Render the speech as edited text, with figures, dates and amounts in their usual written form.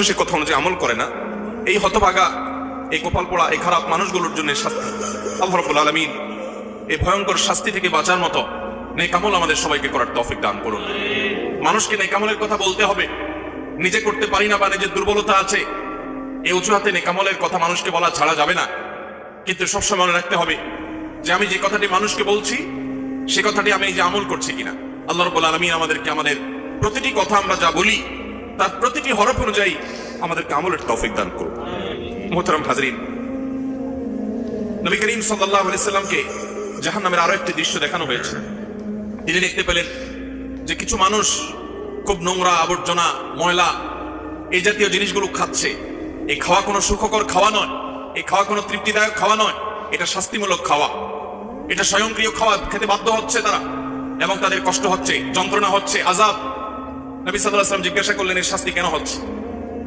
সে কথা অনুযায়ী আমল করে না, এই হতভাগা, এই কপাল পোড়া, এই খারাপ মানুষগুলোর জন্য শাস্তি। আল্লাহ রাব্বুল আলামিন এই ভয়ঙ্কর শাস্তি থেকে বাঁচার মতো নেক আমল আমাদের সবাইকে করার তৌফিক দান করুন। মানুষকে নেক আমলের কথা বলতে হবে, নিজে করতে পারি না বা নিজের দুর্বলতা আছে এই অজুহাতে নেক আমলের কথা মানুষকে বলা ছাড়া যাবে না। কিন্তু সবসময় মনে রাখতে হবে যে আমি যে কথাটি মানুষকে বলছি সে কথাটি আমি যে আমল করছি কিনা। আল্লাহ রাব্বুল আলামিন আমাদেরকে আমাদের প্রতিটি কথা আমরা যা বলি তার প্রতিটি হরফ অনুযায়ী আমাদেরকে আমলের তৌফিক দান করুন। মুহতারাম হাজরিন, নবী করিম সাল্লাল্লাহু আলাইহি সাল্লামকে জাহান্নামের আরো একটি দৃশ্য দেখানো হয়েছে। তিনি দেখতে পেলেন যে কিছু মানুষ খুব নোংরা, আবর্জনা, ময়লা এই জাতীয় জিনিসগুলো খাচ্ছে। এই খাওয়া কোনো সুখকর খাওয়া নয়, এই খাওয়া কোনো তৃপ্তিদায়ক খাওয়া নয়, এটা শাস্তিমূলক খাওয়া, এটা স্বয়ংক্রিয় খাওয়া। খেতে বাধ্য হচ্ছে তারা এবং তাদের কষ্ট হচ্ছে, যন্ত্রণা হচ্ছে, আযাব। নবী সাল্লাল্লাহু আলাইহি ওয়াসাল্লাম জিজ্ঞাসা করলেন এর শাস্তি কেন হচ্ছে?